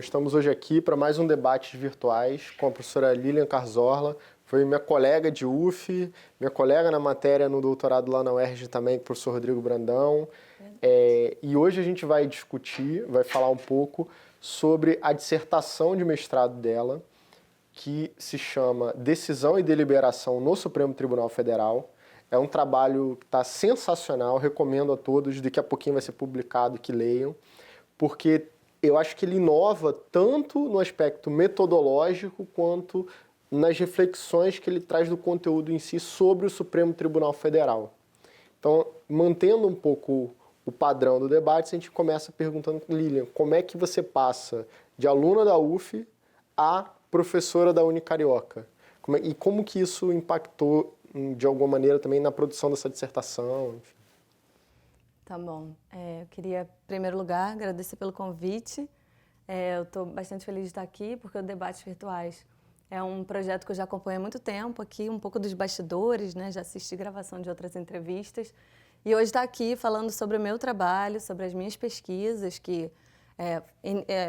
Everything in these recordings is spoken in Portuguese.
estamos hoje aqui para mais um debate virtuais com a professora Lilian Carzorla. Foi minha colega de UF, minha colega na matéria no doutorado lá na UERJ também, com o professor Rodrigo Brandão. E hoje a gente vai discutir, vai falar um pouco sobre a dissertação de mestrado dela, que se chama Decisão e Deliberação no Supremo Tribunal Federal. É um trabalho que está sensacional, recomendo a todos, daqui a pouquinho vai ser publicado, que leiam, porque eu acho que ele inova tanto no aspecto metodológico quanto nas reflexões que ele traz do conteúdo em si sobre o Supremo Tribunal Federal. Então, mantendo um pouco o padrão do debate, a gente começa perguntando, Lilian, como é que você passa de aluna da UF a professora da Unicarioca? E como que isso impactou, de alguma maneira, também na produção dessa dissertação? Enfim. Tá bom. Eu queria, em primeiro lugar, agradecer pelo convite. Eu estou bastante feliz de estar aqui, porque o Debates Virtuais é um projeto que eu já acompanho há muito tempo aqui, um pouco dos bastidores, né? Já assisti gravação de outras entrevistas. E hoje está aqui falando sobre o meu trabalho, sobre as minhas pesquisas, que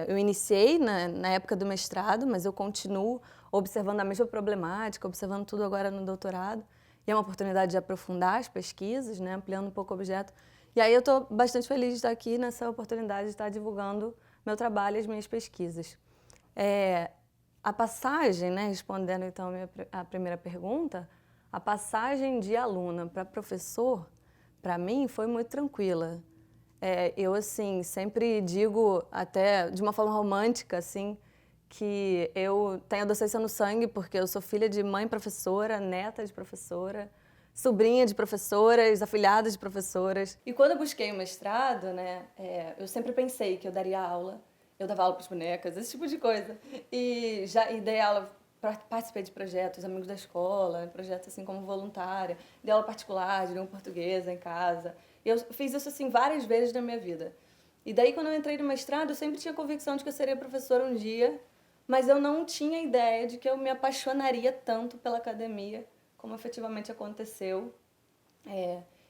eu iniciei na época do mestrado, mas eu continuo observando a mesma problemática, observando tudo agora no doutorado. E é uma oportunidade de aprofundar as pesquisas, né? Ampliando um pouco o objeto. E aí eu estou bastante feliz de estar aqui nessa oportunidade de estar divulgando meu trabalho e as minhas pesquisas. A passagem, né, respondendo então a primeira pergunta, a passagem de aluna para professor, para mim, foi muito tranquila. Eu, assim, sempre digo, até de uma forma romântica, assim, que eu tenho a docência no sangue porque eu sou filha de mãe professora, neta de professora, sobrinha de professoras, afilhada de professoras. E quando eu busquei o mestrado, né, eu sempre pensei que eu daria aula, eu dava aula para as bonecas, esse tipo de coisa. E dei aula, participei de projetos, amigos da escola, projetos assim como voluntária, dei aula particular, de língua portuguesa em casa. E eu fiz isso assim várias vezes na minha vida. E daí quando eu entrei no mestrado, eu sempre tinha a convicção de que eu seria professora um dia, mas eu não tinha ideia de que eu me apaixonaria tanto pela academia como efetivamente aconteceu.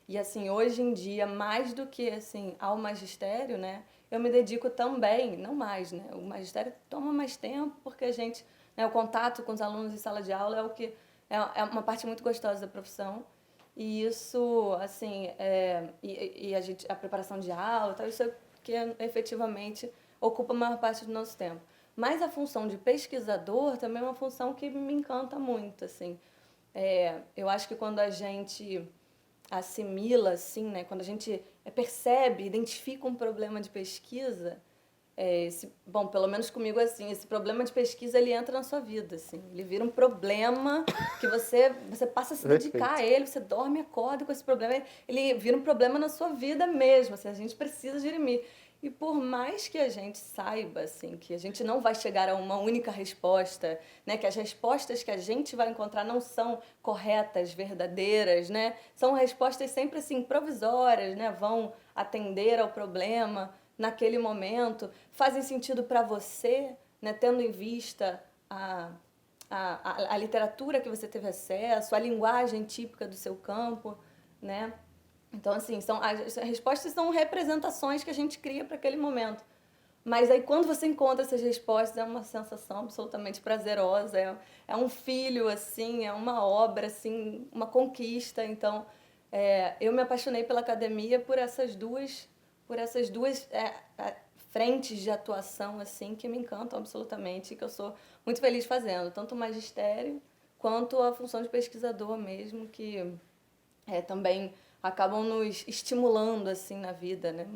E assim, hoje em dia, mais do que assim, ao magistério, né, eu me dedico também, não mais, né, o magistério toma mais tempo porque a gente, né, o contato com os alunos em sala de aula é o que é uma parte muito gostosa da profissão. E isso, assim, a preparação de aula, tal, isso é que efetivamente ocupa a maior parte do nosso tempo. Mas a função de pesquisador também é uma função que me encanta muito, assim. Eu acho que quando a gente assimila, assim, né, quando a gente percebe, identifica um problema de pesquisa, bom, pelo menos comigo assim, esse problema de pesquisa ele entra na sua vida, assim, ele vira um problema que você passa a se dedicar a ele, você dorme e acorda com esse problema, ele vira um problema na sua vida mesmo, assim, a gente precisa dirimir. E por mais que a gente saiba, assim, que a gente não vai chegar a uma única resposta, né, que as respostas que a gente vai encontrar não são corretas, verdadeiras, né, são respostas sempre assim provisórias, né, vão atender ao problema naquele momento, fazem sentido para você, né, tendo em vista a literatura que você teve acesso, a linguagem típica do seu campo, né? Então, assim, as respostas são representações que a gente cria para aquele momento. Mas aí, quando você encontra essas respostas, é uma sensação absolutamente prazerosa, é um filho, assim, é uma obra, assim, uma conquista. Então, eu me apaixonei pela academia por essas duas frentes de atuação, assim, que me encantam absolutamente e que eu sou muito feliz fazendo. Tanto o magistério, quanto a função de pesquisador mesmo, que também acabam nos estimulando assim na vida, né?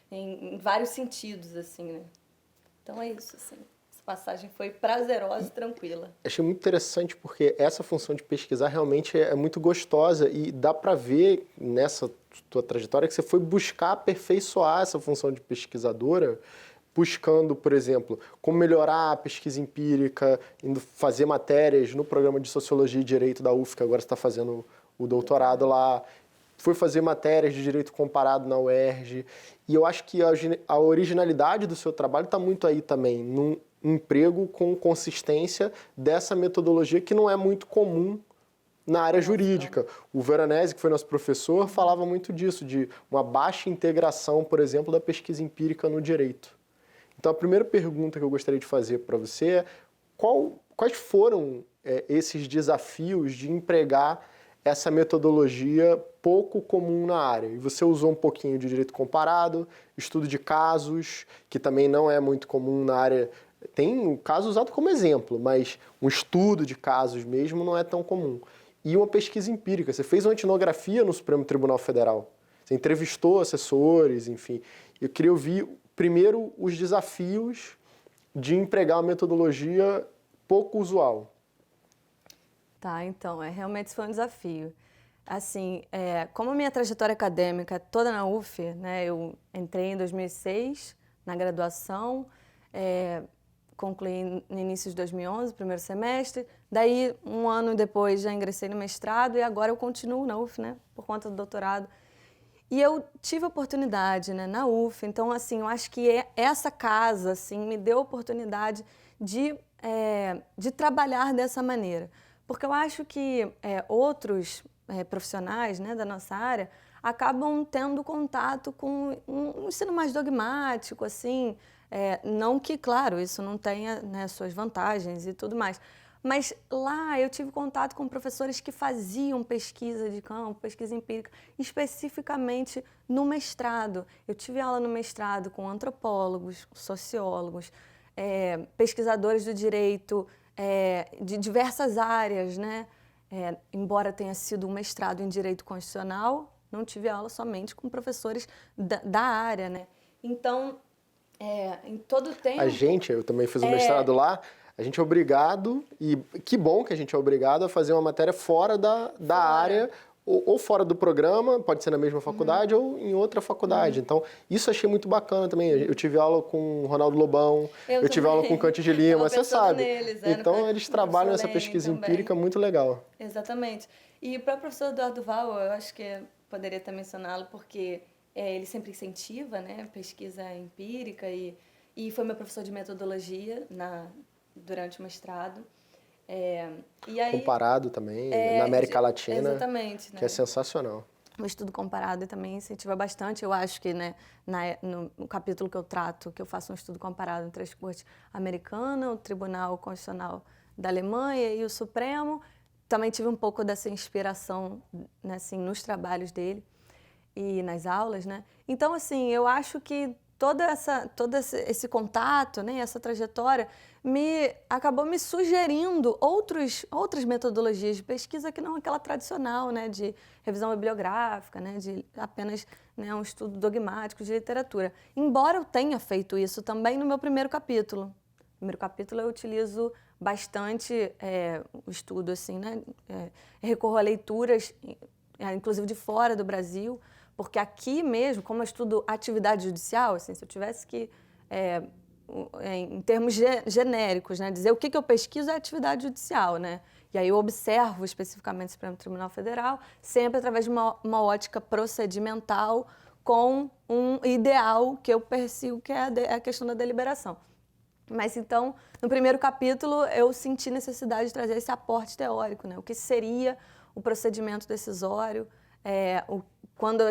Em vários sentidos, assim, né? Então é isso, assim. Essa passagem foi prazerosa e tranquila. Achei muito interessante porque essa função de pesquisar realmente é muito gostosa e dá para ver nessa tua trajetória que você foi buscar aperfeiçoar essa função de pesquisadora, buscando, por exemplo, como melhorar a pesquisa empírica, indo fazer matérias no programa de Sociologia e Direito da UF, que agora você está fazendo o doutorado lá, foi fazer matérias de direito comparado na UERJ, e eu acho que a originalidade do seu trabalho está muito aí também, num emprego com consistência dessa metodologia que não é muito comum na área jurídica. O Veronese, que foi nosso professor, falava muito disso, de uma baixa integração, por exemplo, da pesquisa empírica no direito. Então, a primeira pergunta que eu gostaria de fazer para você é quais foram esses desafios de empregar essa metodologia pouco comum na área? E você usou um pouquinho de direito comparado, estudo de casos, que também não é muito comum na área. Tem o caso usado como exemplo, mas um estudo de casos mesmo não é tão comum. E uma pesquisa empírica. Você fez uma etnografia no Supremo Tribunal Federal. Você entrevistou assessores, enfim. Eu queria ouvir, primeiro, os desafios de empregar uma metodologia pouco usual. Tá, então, realmente isso foi um desafio. Assim, como a minha trajetória acadêmica é toda na UF, né, eu entrei em 2006 na graduação, concluí no início de 2011, primeiro semestre, daí um ano depois já ingressei no mestrado e agora eu continuo na UF, né, por conta do doutorado. E eu tive a oportunidade, né, na UF, então assim, eu acho que essa casa assim, me deu a oportunidade de trabalhar dessa maneira. Porque eu acho que outros profissionais, né, da nossa área acabam tendo contato com um ensino mais dogmático, assim, não que, claro, isso não tenha, né, suas vantagens e tudo mais, mas lá eu tive contato com professores que faziam pesquisa de campo, pesquisa empírica, especificamente no mestrado. Eu tive aula no mestrado com antropólogos, sociólogos, pesquisadores do direito, de diversas áreas, né? Embora tenha sido um mestrado em Direito Constitucional, não tive aula somente com professores da área, né? Então, em todo o tempo... Eu também fiz um mestrado lá, a gente é obrigado, e que bom que a gente é obrigado a fazer uma matéria fora da área, ou fora do programa, pode ser na mesma faculdade ou em outra faculdade. Então, isso achei muito bacana também. Eu tive aula com o Ronaldo Lobão, eu tive aula com o Cante de Lima, você sabe. Então, eles trabalham essa pesquisa empírica muito legal. Exatamente. E para o professor Eduardo Val, eu acho que poderia até mencioná-lo, porque ele sempre incentiva, né, pesquisa empírica e foi meu professor de metodologia durante o mestrado. E aí, comparado também, na América Latina, exatamente, né? Que é sensacional. O estudo comparado também incentiva bastante. Eu acho que, né, no capítulo que eu trato, que eu faço um estudo comparado entre a Corte Americana, o Tribunal Constitucional da Alemanha e o Supremo, também tive um pouco dessa inspiração, né, assim, nos trabalhos dele e nas aulas, né? Então, assim, eu acho que todo esse contato, né, essa trajetória acabou me sugerindo outras metodologias de pesquisa que não aquela tradicional, né, de revisão bibliográfica, né, de apenas, né, um estudo dogmático de literatura. Embora eu tenha feito isso também no meu primeiro capítulo. No primeiro capítulo eu utilizo bastante o estudo, assim, né, recorro a leituras, inclusive de fora do Brasil, porque aqui mesmo, como eu estudo atividade judicial, assim, se eu tivesse que, em termos genéricos, né, dizer o que eu pesquiso é atividade judicial, né? E aí eu observo especificamente o Supremo Tribunal Federal, sempre através de uma ótica procedimental com um ideal que eu persigo, que é a questão da deliberação. Mas então, no primeiro capítulo, eu senti necessidade de trazer esse aporte teórico, né? O que seria o procedimento decisório, quando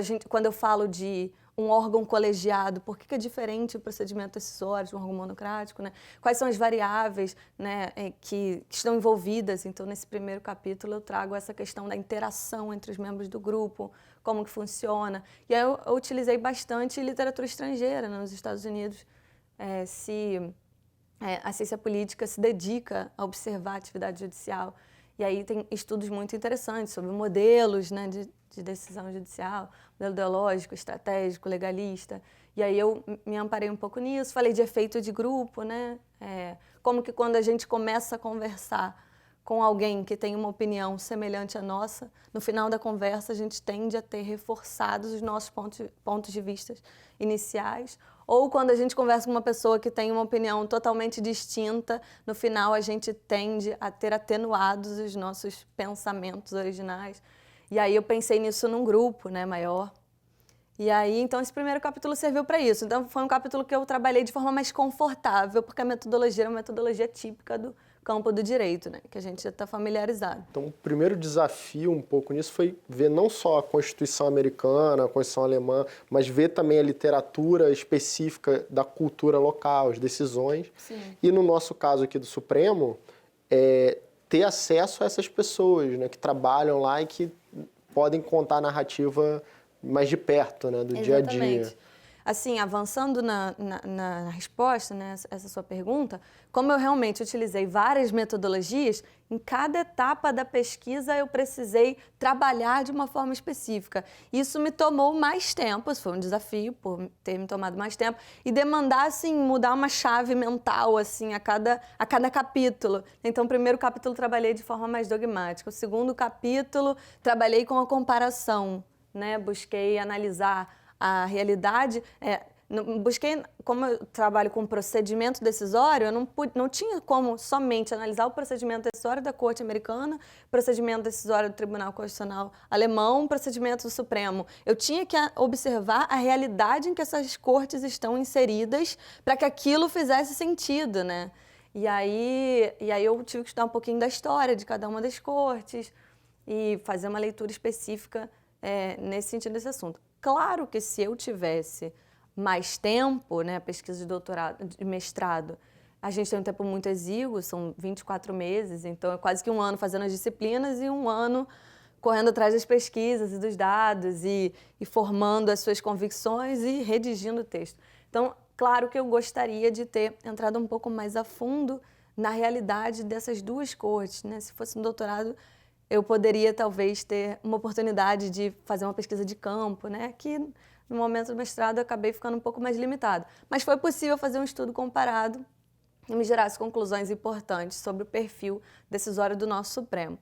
eu falo de um órgão colegiado, por que é diferente o procedimento decisório de um órgão monocrático, né? Quais são as variáveis, né, que estão envolvidas? Então, nesse primeiro capítulo, eu trago essa questão da interação entre os membros do grupo, como que funciona. E aí eu utilizei bastante literatura estrangeira, né, nos Estados Unidos. A ciência política se dedica a observar a atividade judicial. E aí tem estudos muito interessantes sobre modelos, né, de decisão judicial, modelo ideológico, estratégico, legalista. E aí eu me amparei um pouco nisso, falei de efeito de grupo, né? Como que quando a gente começa a conversar com alguém que tem uma opinião semelhante à nossa, no final da conversa a gente tende a ter reforçados os nossos pontos de vista iniciais. Ou quando a gente conversa com uma pessoa que tem uma opinião totalmente distinta, no final a gente tende a ter atenuados os nossos pensamentos originais. E aí eu pensei nisso num grupo, né, maior. E aí, então, esse primeiro capítulo serviu para isso. Então, foi um capítulo que eu trabalhei de forma mais confortável, porque a metodologia era uma metodologia típica do campo do direito, né? Que a gente já está familiarizado. Então, o primeiro desafio um pouco nisso foi ver não só a Constituição americana, a Constituição alemã, mas ver também a literatura específica da cultura local, as decisões. Sim. E no nosso caso aqui do Supremo, ter acesso a essas pessoas, né, que trabalham lá e que podem contar a narrativa mais de perto, né, do dia a dia. Assim, avançando na resposta, né, essa sua pergunta, como eu realmente utilizei várias metodologias, em cada etapa da pesquisa eu precisei trabalhar de uma forma específica. Isso me tomou mais tempo, isso foi um desafio por ter me tomado mais tempo, e demandar, assim, mudar uma chave mental, assim, a cada capítulo. Então, o primeiro capítulo trabalhei de forma mais dogmática, o segundo capítulo trabalhei com a comparação, né, busquei analisar a realidade, busquei, como eu trabalho com procedimento decisório, eu não tinha como somente analisar o procedimento decisório da Corte Americana, procedimento decisório do Tribunal Constitucional Alemão, procedimento do Supremo. Eu tinha que observar a realidade em que essas cortes estão inseridas para que aquilo fizesse sentido, né? E aí eu tive que estudar um pouquinho da história de cada uma das cortes e fazer uma leitura específica nesse sentido desse assunto. Claro que se eu tivesse mais tempo, né, pesquisa de doutorado, de mestrado, a gente tem um tempo muito exíguo, são 24 meses, então é quase que um ano fazendo as disciplinas e um ano correndo atrás das pesquisas e dos dados e formando as suas convicções e redigindo o texto. Então, claro que eu gostaria de ter entrado um pouco mais a fundo na realidade dessas duas cortes, né? Se fosse um doutorado, eu poderia talvez ter uma oportunidade de fazer uma pesquisa de campo, né? Que no momento do mestrado eu acabei ficando um pouco mais limitado. Mas foi possível fazer um estudo comparado e me gerasse conclusões importantes sobre o perfil decisório do nosso Supremo.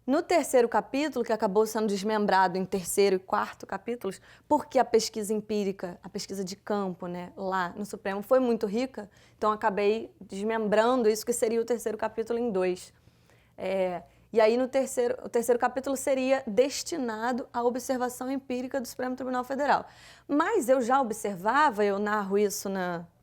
No terceiro capítulo, que acabou sendo desmembrado em terceiro e quarto capítulos, porque a pesquisa empírica, a pesquisa de campo, né, lá no Supremo foi muito rica, então acabei desmembrando isso, que seria o terceiro capítulo em dois. E aí, o terceiro capítulo seria destinado à observação empírica do Supremo Tribunal Federal. Mas eu já observava, eu narro isso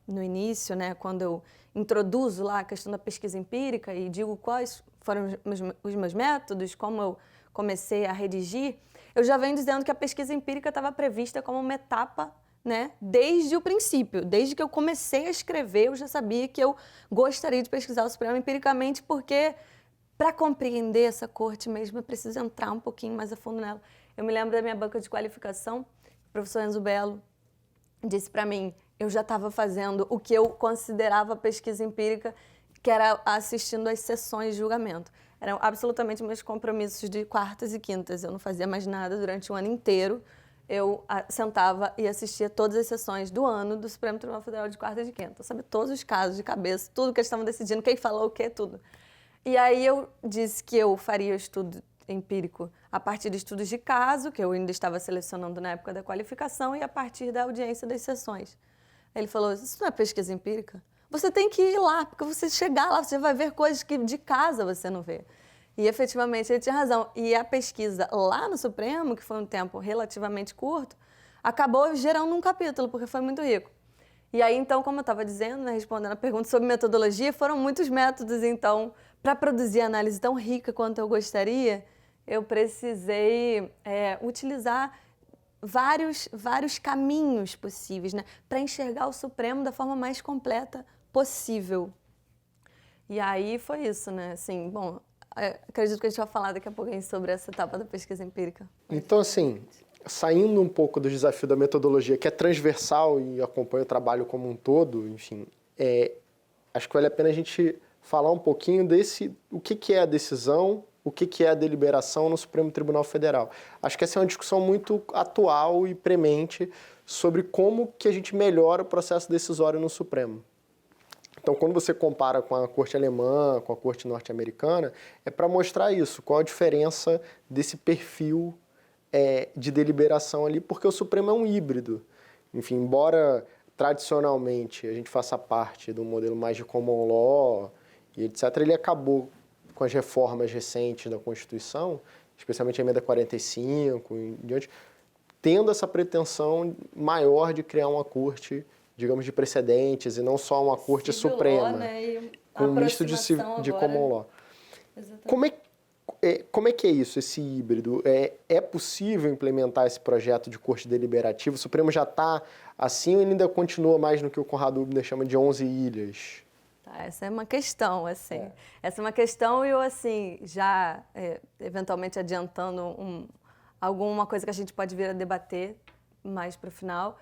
no início, né, quando eu introduzo lá a questão da pesquisa empírica e digo quais foram os meus métodos, como eu comecei a redigir, eu já venho dizendo que a pesquisa empírica estava prevista como uma etapa, né, desde o princípio. Desde que eu comecei a escrever, eu já sabia que eu gostaria de pesquisar o Supremo empiricamente, porque para compreender essa corte mesmo, eu preciso entrar um pouquinho mais a fundo nela. Eu me lembro da minha banca de qualificação, o professor Enzo Bello disse para mim, eu já estava fazendo o que eu considerava pesquisa empírica, que era assistindo às sessões de julgamento. Eram absolutamente meus compromissos de quartas e quintas, eu não fazia mais nada durante um ano inteiro. Eu sentava e assistia todas as sessões do ano do Supremo Tribunal Federal de quarta e de quinta. Eu sabia todos os casos de cabeça, tudo que eles estavam decidindo, quem falou o quê, tudo. E aí eu disse que eu faria o estudo empírico a partir de estudos de caso, que eu ainda estava selecionando na época da qualificação, e a partir da audiência das sessões. Ele falou, isso não é pesquisa empírica? Você tem que ir lá, porque você chegar lá, você vai ver coisas que de casa você não vê. E efetivamente ele tinha razão. E a pesquisa lá no Supremo, que foi um tempo relativamente curto, acabou gerando um capítulo, porque foi muito rico. E aí, então, como eu estava dizendo, né, respondendo a pergunta sobre metodologia, foram muitos métodos, então, para produzir análise tão rica quanto eu gostaria, eu precisei utilizar vários caminhos possíveis, né, para enxergar o Supremo da forma mais completa possível. E aí foi isso, né? Assim, bom, acredito que a gente vai falar daqui a pouquinho sobre essa etapa da pesquisa empírica. Então, assim, saindo um pouco do desafio da metodologia, que é transversal e acompanha o trabalho como um todo, enfim, acho que vale a pena a gente falar um pouquinho o que é a decisão, o que é a deliberação no Supremo Tribunal Federal. Acho que essa é uma discussão muito atual e premente sobre como que a gente melhora o processo decisório no Supremo. Então, quando você compara com a corte alemã, com a corte norte-americana, é para mostrar isso, qual a diferença desse perfil de deliberação ali, porque o Supremo é um híbrido. Enfim, embora tradicionalmente a gente faça parte do modelo mais de common law e etc., ele acabou com as reformas recentes da Constituição, especialmente a emenda 45 e diante, tendo essa pretensão maior de criar uma corte, digamos, de precedentes e não só uma corte suprema. Né? com um misto de common law. Como é que é isso, esse híbrido? É possível implementar esse projeto de corte deliberativo? O Supremo já está assim ou ainda continua mais no que o Conrado Hübner chama de 11 ilhas? Tá, essa é uma questão, assim. Essa é uma questão e eu, assim, já eventualmente adiantando alguma coisa que a gente pode vir a debater mais para o final.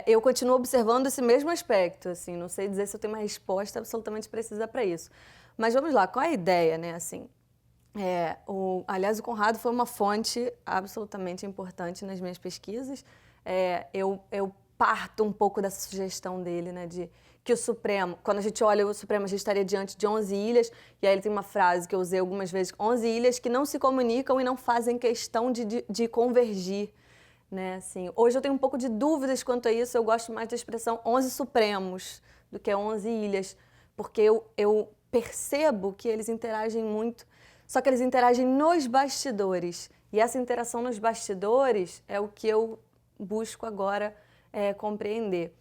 Eu continuo observando esse mesmo aspecto, assim, não sei dizer se eu tenho uma resposta absolutamente precisa para isso. Mas vamos lá, qual é a ideia, né, assim? Aliás, o Conrado foi uma fonte absolutamente importante nas minhas pesquisas. Eu parto um pouco dessa sugestão dele, né, de que o Supremo, quando a gente olha o Supremo, a gente estaria diante de 11 ilhas, e aí ele tem uma frase que eu usei algumas vezes, 11 ilhas que não se comunicam e não fazem questão de convergir. Né, assim, hoje eu tenho um pouco de dúvidas quanto a isso, eu gosto mais da expressão 11 Supremos do que 11 ilhas, porque eu percebo que eles interagem muito, só que eles interagem nos bastidores, e essa interação nos bastidores é o que eu busco agora compreender.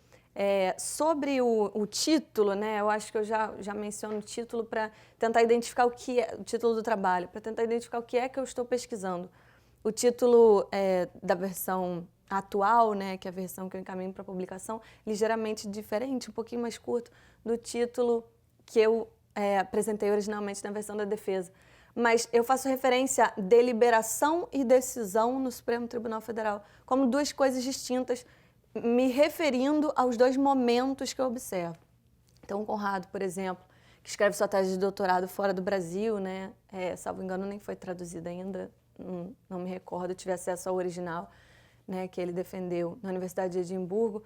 Sobre o título, né, eu acho que eu já menciono o título para tentar identificar o título do trabalho, para tentar identificar o que é que eu estou pesquisando. O título da versão atual, né, que é a versão que eu encaminho para publicação, ligeiramente diferente, um pouquinho mais curto do título que eu apresentei originalmente na versão da defesa. Mas eu faço referência a deliberação e decisão no Supremo Tribunal Federal como duas coisas distintas, me referindo aos dois momentos que eu observo. Então, o Conrado, por exemplo, que escreve sua tese de doutorado fora do Brasil, né, salvo engano, nem foi traduzida ainda, não me recordo, eu tive acesso ao original, né, que ele defendeu na Universidade de Edimburgo.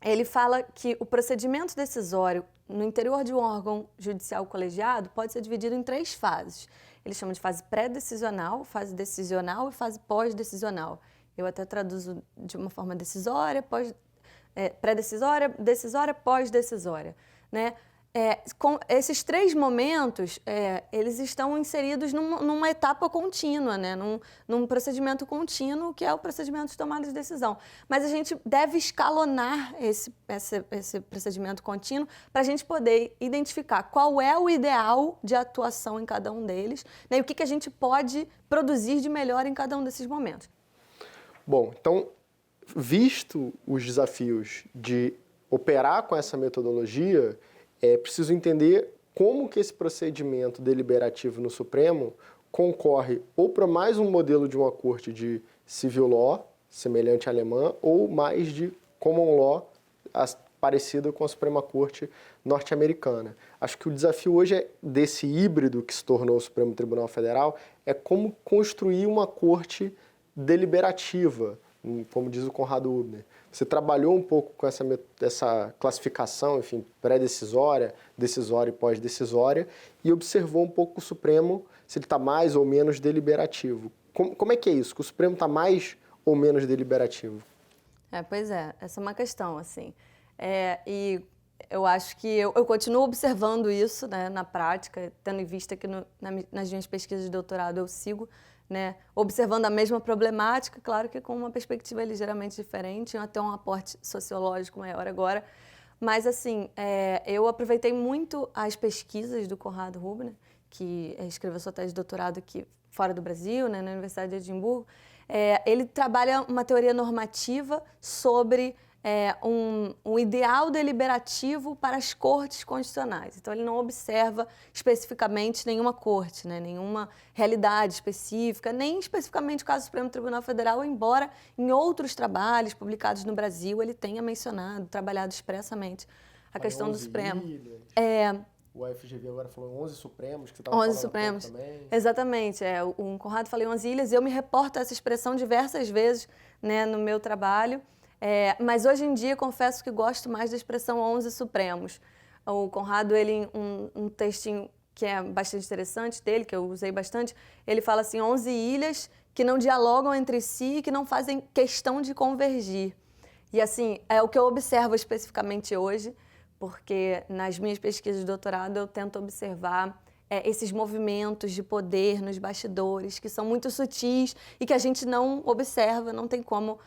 Ele fala que o procedimento decisório no interior de um órgão judicial colegiado pode ser dividido em 3 fases. Ele chama de fase pré-decisional, fase decisional e fase pós-decisional. Eu até traduzo de uma forma decisória, pré-decisória, decisória, pós-decisória, né? Com esses 3 momentos, eles estão inseridos numa etapa contínua, né? num procedimento contínuo, que é o procedimento de tomada de decisão. Mas a gente deve escalonar esse procedimento contínuo para a gente poder identificar qual é o ideal de atuação em cada um deles, né? E o que a gente pode produzir de melhor em cada um desses momentos. Bom, então, visto os desafios de operar com essa metodologia, é preciso entender como que esse procedimento deliberativo no Supremo concorre ou para mais um modelo de uma corte de civil law, semelhante à alemã, ou mais de common law, parecida com a Suprema Corte norte-americana. Acho que o desafio hoje desse híbrido que se tornou o Supremo Tribunal Federal é como construir uma corte deliberativa, como diz o Conrado Hübner. Você trabalhou um pouco com essa classificação, enfim, pré-decisória, decisória e pós-decisória, e observou um pouco o Supremo, se ele está mais ou menos deliberativo. Como é que é isso? Que o Supremo está mais ou menos deliberativo? Pois é, essa é uma questão, assim. E eu acho que eu continuo observando isso, né, na prática, tendo em vista que nas minhas pesquisas de doutorado eu sigo, né, observando a mesma problemática, claro que com uma perspectiva ligeiramente diferente, até um aporte sociológico maior agora. Mas, assim, eu aproveitei muito as pesquisas do Conrado Hübner, que escreveu sua tese de doutorado aqui fora do Brasil, né, na Universidade de Edimburgo. Ele trabalha uma teoria normativa sobre um ideal deliberativo para as cortes constitucionais. Então, ele não observa especificamente nenhuma corte, né, nenhuma realidade específica, nem especificamente o caso do Supremo Tribunal Federal, embora em outros trabalhos publicados no Brasil ele tenha mencionado, trabalhado expressamente a questão do Supremo. O FGV agora falou 11 Supremos, que você estava falando 11 Supremos. Também. Exatamente. O Conrado falou 11 ilhas e eu me reporto a essa expressão diversas vezes, né, no meu trabalho. Mas hoje em dia confesso que gosto mais da expressão 11 Supremos. O Conrado, ele um textinho que é bastante interessante dele, que eu usei bastante, ele fala assim, 11 ilhas que não dialogam entre si e que não fazem questão de convergir. E assim, é o que eu observo especificamente hoje, porque nas minhas pesquisas de doutorado eu tento observar esses movimentos de poder nos bastidores, que são muito sutis e que a gente não observa, não tem como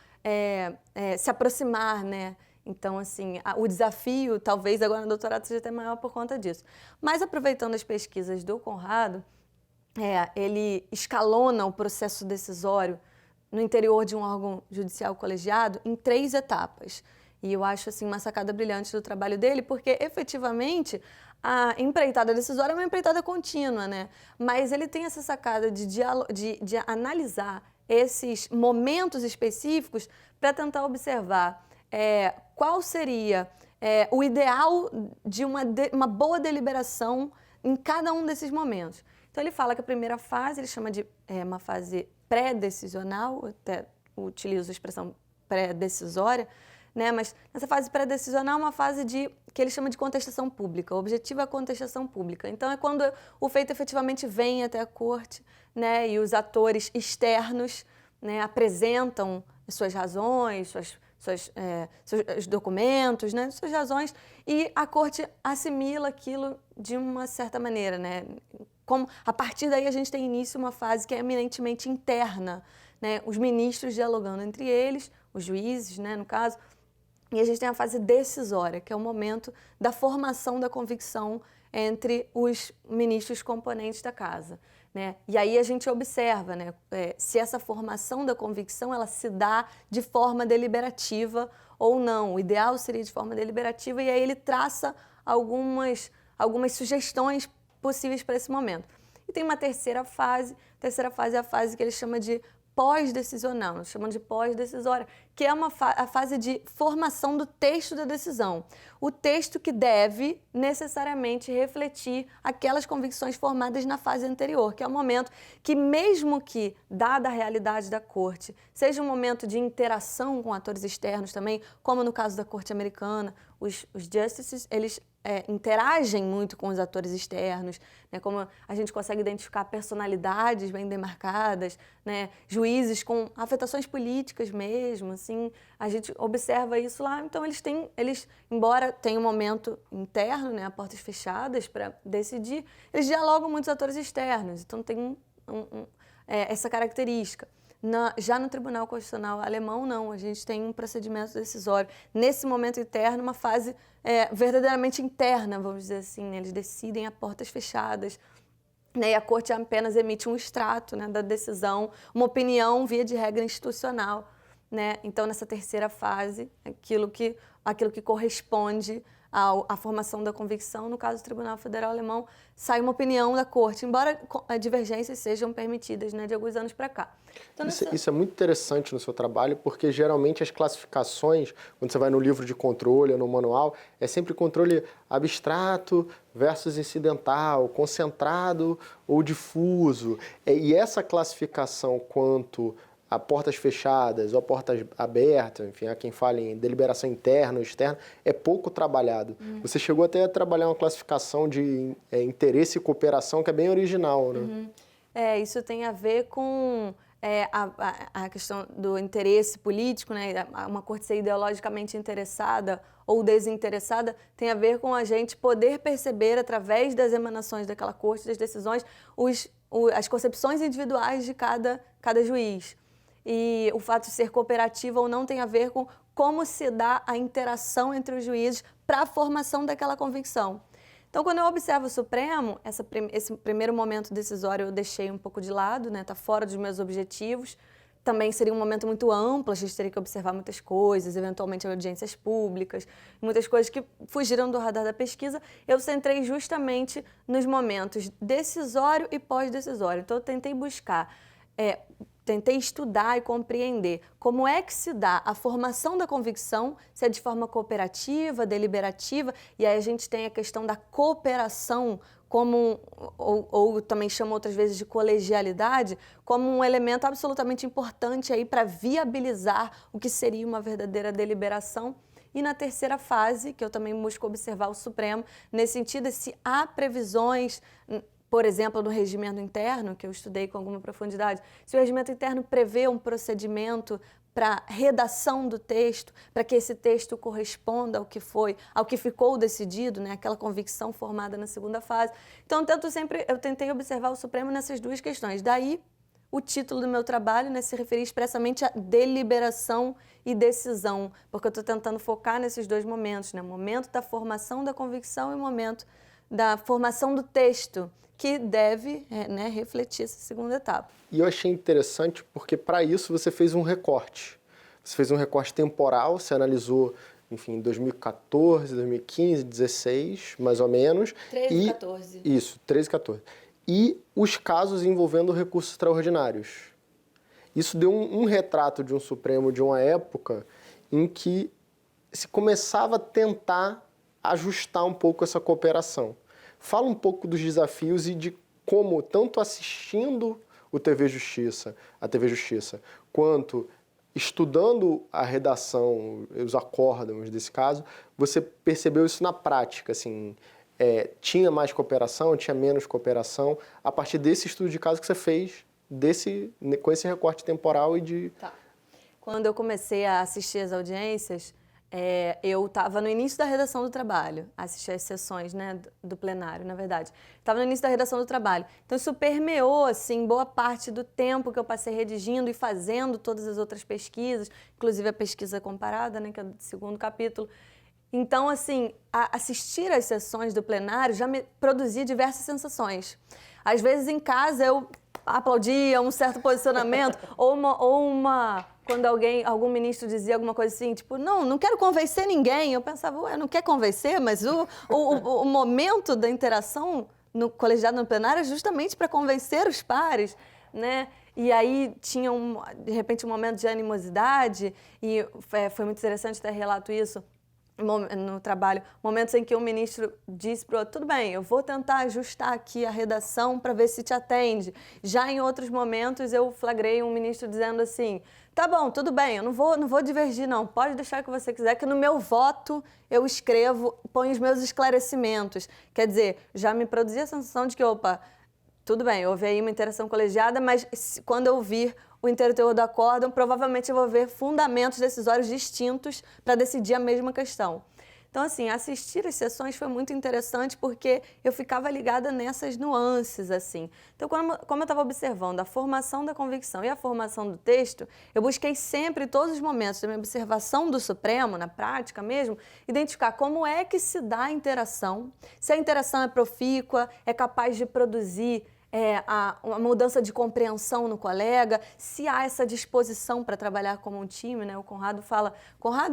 se aproximar, né, Então, assim, o desafio, talvez agora no doutorado, seja até maior por conta disso. Mas, aproveitando as pesquisas do Conrado, ele escalona o processo decisório no interior de um órgão judicial colegiado em 3 etapas. E eu acho assim, uma sacada brilhante do trabalho dele, porque efetivamente a empreitada decisória é uma empreitada contínua, né? Mas ele tem essa sacada de analisar esses momentos específicos para tentar observar qual seria o ideal de uma boa deliberação em cada um desses momentos. Então, ele fala que a primeira fase, ele chama de uma fase pré-decisional, até utilizo a expressão pré-decisória, né? Mas nessa fase pré-decisional é uma fase que ele chama de contestação pública. O objetivo é a contestação pública. Então, é quando o feito efetivamente vem até a corte, né? E os atores externos, né, apresentam suas razões, seus documentos, né, suas razões, e a corte assimila aquilo de uma certa maneira, né? Como, a partir daí a gente tem início uma fase que é eminentemente interna, né? Os ministros dialogando entre eles, os juízes, né, no caso, e a gente tem a fase decisória, que é o momento da formação da convicção entre os ministros componentes da casa, né? E aí a gente observa, né, se essa formação da convicção ela se dá de forma deliberativa ou não. O ideal seria de forma deliberativa, e aí ele traça algumas sugestões possíveis para esse momento. E tem uma terceira fase. A terceira fase é a fase que ele chama de pós-decisional, nós chamamos de pós-decisória, que é a fase de formação do texto da decisão. O texto que deve necessariamente refletir aquelas convicções formadas na fase anterior, que é o momento que, mesmo que, dada a realidade da corte, seja um momento de interação com atores externos também, como no caso da corte americana, os justices, eles interagem muito com os atores externos, né, como a gente consegue identificar personalidades bem demarcadas, né, juízes com afetações políticas mesmo, assim, a gente observa isso lá. Então eles, embora tenham um momento interno, né, a portas fechadas para decidir, eles dialogam com muitos atores externos, então tem essa característica. Já no Tribunal Constitucional alemão, não, a gente tem um procedimento decisório. Nesse momento interno, uma fase verdadeiramente interna, vamos dizer assim, né? Eles decidem a portas fechadas, né? E a corte apenas emite um extrato, né, da decisão, uma opinião via de regra institucional, né? Então, nessa terceira fase, aquilo que corresponde à formação da convicção, no caso do Tribunal Federal Alemão, sai uma opinião da corte, embora divergências sejam permitidas, né, de alguns anos para cá. Então, isso é muito interessante no seu trabalho, porque geralmente as classificações, quando você vai no livro de controle ou no manual, é sempre controle abstrato versus incidental, concentrado ou difuso. E essa classificação quanto a portas fechadas ou portas abertas, enfim, há quem fale em deliberação interna ou externa, é pouco trabalhado. Você chegou até a trabalhar uma classificação de interesse e cooperação que é bem original, né? Isso tem a ver com a questão do interesse político, né? Uma corte ser ideologicamente interessada ou desinteressada tem a ver com a gente poder perceber, através das emanações daquela corte, das decisões, as concepções individuais de cada juiz. E o fato de ser cooperativa ou não tem a ver com como se dá a interação entre os juízes para a formação daquela convicção. Então, quando eu observo o Supremo, esse primeiro momento decisório eu deixei um pouco de lado, né? Está fora dos meus objetivos. Também seria um momento muito amplo, a gente teria que observar muitas coisas, eventualmente audiências públicas, muitas coisas que fugiram do radar da pesquisa. Eu centrei justamente nos momentos decisório e pós-decisório. Então, eu tentei buscar, tentei estudar e compreender como é que se dá a formação da convicção, se é de forma cooperativa, deliberativa, e aí a gente tem a questão da cooperação, ou também chama outras vezes de colegialidade, como um elemento absolutamente importante aí para viabilizar o que seria uma verdadeira deliberação. E na terceira fase, que eu também busco observar o Supremo, nesse sentido, se há previsões, por exemplo, no regimento interno, que eu estudei com alguma profundidade, se o regimento interno prevê um procedimento para redação do texto, para que esse texto corresponda ao que ficou decidido, né, aquela convicção formada na segunda fase. Então, eu tentei observar o Supremo nessas duas questões. Daí, o título do meu trabalho, né, se referir expressamente a deliberação e decisão, porque eu estou tentando focar nesses dois momentos, né, o momento da formação da convicção e o momento da formação do texto, que deve né, refletir essa segunda etapa. E eu achei interessante porque, para isso, você fez um recorte. Você fez um recorte temporal, você analisou, enfim, 2014, 2015, 2016, mais ou menos. 13 e 14. Isso, 13 e 14. E os casos envolvendo recursos extraordinários. Isso deu um retrato de um Supremo de uma época em que se começava a tentar ajustar um pouco essa cooperação. Fala um pouco dos desafios e de como, tanto assistindo a TV Justiça, quanto estudando a redação, os acórdãos desse caso, você percebeu isso na prática, assim, tinha mais cooperação, tinha menos cooperação, a partir desse estudo de caso que você fez, com esse recorte temporal e de... Tá. Quando eu comecei a assistir as audiências, eu estava no início da redação do trabalho, assisti às sessões, né, do plenário, na verdade. Estava no início da redação do trabalho. Então, isso permeou, assim, boa parte do tempo que eu passei redigindo e fazendo todas as outras pesquisas, inclusive a pesquisa comparada, né, que é do segundo capítulo. Então, assim, assistir às sessões do plenário já me produzia diversas sensações. Às vezes, em casa, eu aplaudia um certo posicionamento ou quando algum ministro dizia alguma coisa assim, tipo, não quero convencer ninguém. Eu pensava, ué, não quer convencer, mas o momento da interação no colegiado, no plenário, é justamente para convencer os pares, né? E aí tinha, de repente, um momento de animosidade e foi muito interessante, até relato isso no trabalho, momentos em que um ministro disse para o outro, tudo bem, eu vou tentar ajustar aqui a redação para ver se te atende. Já em outros momentos eu flagrei um ministro dizendo assim, tá bom, tudo bem, eu não vou divergir não, pode deixar o que você quiser, que no meu voto eu escrevo, ponho os meus esclarecimentos. Quer dizer, já me produzia a sensação de que, opa, tudo bem, houve aí uma interação colegiada, mas quando eu vir o interteor do acórdão, provavelmente eu vou ver fundamentos decisórios distintos para decidir a mesma questão. Então, assim, assistir às sessões foi muito interessante porque eu ficava ligada nessas nuances, assim. Então, como eu estava observando a formação da convicção e a formação do texto, eu busquei sempre, em todos os momentos da minha observação do Supremo, na prática mesmo, identificar como é que se dá a interação, se a interação é profícua, é capaz de produzir uma mudança de compreensão no colega, se há essa disposição para trabalhar como um time, né? O Conrado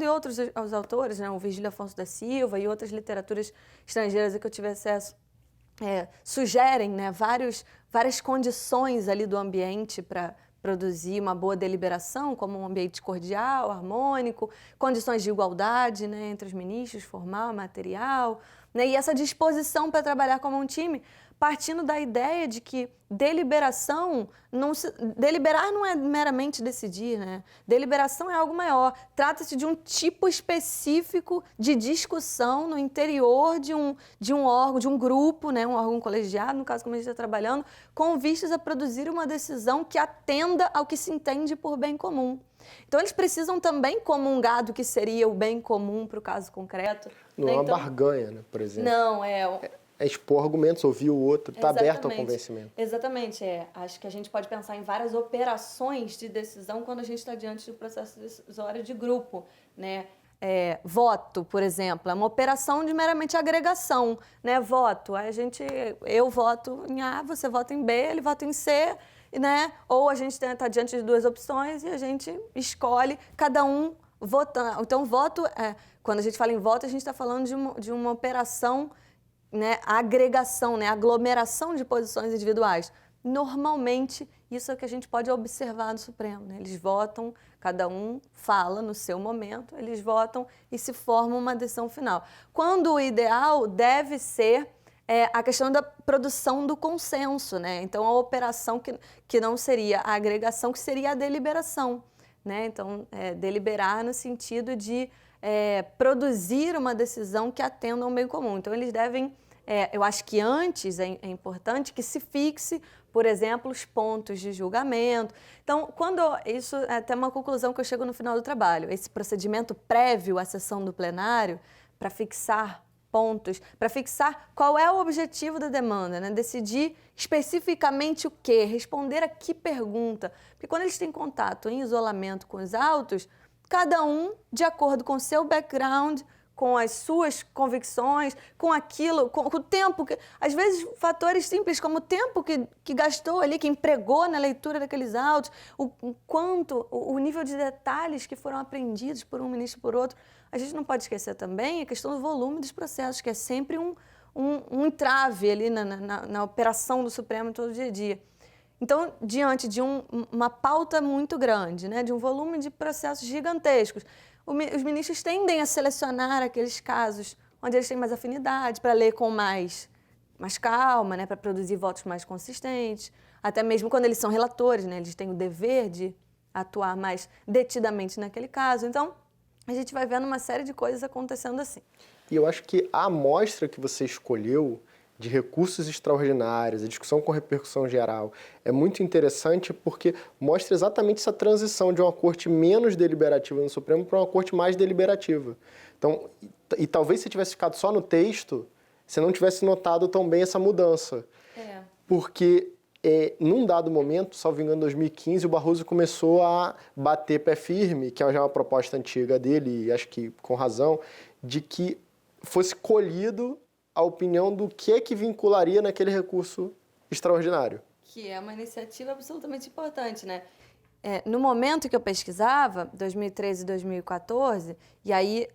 e outros os autores, né? O Virgílio Afonso da Silva e outras literaturas estrangeiras a que eu tive acesso, sugerem, né, várias condições ali do ambiente para produzir uma boa deliberação, como um ambiente cordial, harmônico, condições de igualdade, né, entre os ministros, formal, material, né, e essa disposição para trabalhar como um time, partindo da ideia de que deliberar não é meramente decidir, né? Deliberação é algo maior. Trata-se de um tipo específico de discussão no interior de um órgão, de um grupo, né? Um órgão colegiado, no caso como a gente está trabalhando, com vistas a produzir uma decisão que atenda ao que se entende por bem comum. Então, eles precisam também comungar do que seria o bem comum para o caso concreto. Não é uma barganha, né, por exemplo. Não, é expor argumentos, ouvir o outro, está aberto ao convencimento. Exatamente, Acho que a gente pode pensar em várias operações de decisão quando a gente está diante do processo decisório de grupo, né? Voto, por exemplo, é uma operação de meramente agregação, né? Voto, eu voto em A, você vota em B, ele vota em C, né? Ou a gente está diante de duas opções e a gente escolhe, cada um votando. Então, voto, quando a gente fala em voto, a gente está falando de uma operação, né, agregação, né, aglomeração de posições individuais. Normalmente, isso é o que a gente pode observar no Supremo, né? Eles votam, cada um fala no seu momento, eles votam e se forma uma decisão final. Quando o ideal deve ser a questão da produção do consenso, né? Então, a operação que não seria a agregação, que seria a deliberação, né? Então, deliberar no sentido de produzir uma decisão que atenda ao bem comum. Então, eles devem, eu acho que antes é importante que se fixe, por exemplo, os pontos de julgamento. Então, isso é até uma conclusão que eu chego no final do trabalho, esse procedimento prévio à sessão do plenário, para fixar pontos para fixar qual é o objetivo da demanda, né? Decidir especificamente o quê, responder a que pergunta. Porque quando eles têm contato em isolamento com os autos, cada um, de acordo com o seu background, com as suas convicções, com aquilo, com o tempo, às vezes fatores simples como o tempo que gastou ali, que empregou na leitura daqueles autos, o nível de detalhes que foram aprendidos por um ministro e por outro. A gente não pode esquecer também a questão do volume dos processos, que é sempre um entrave ali na operação do Supremo todo dia a dia. Então, diante de uma pauta muito grande, né, de um volume de processos gigantescos, os ministros tendem a selecionar aqueles casos onde eles têm mais afinidade, para ler com mais calma, né, para produzir votos mais consistentes, até mesmo quando eles são relatores, né, eles têm o dever de atuar mais detidamente naquele caso. Então, a gente vai vendo uma série de coisas acontecendo assim. E eu acho que a amostra que você escolheu de recursos extraordinários, a discussão com repercussão geral, é muito interessante porque mostra exatamente essa transição de uma corte menos deliberativa no Supremo para uma corte mais deliberativa. Então, e talvez se tivesse ficado só no texto, você não tivesse notado tão bem essa mudança. Porque, num dado momento, salvo engano, em 2015, o Barroso começou a bater pé firme, que é já uma proposta antiga dele, e acho que com razão, de que fosse colhido a opinião do que é que vincularia naquele recurso extraordinário. Que é uma iniciativa absolutamente importante, né? No momento que eu pesquisava, 2013 e 2014, e aí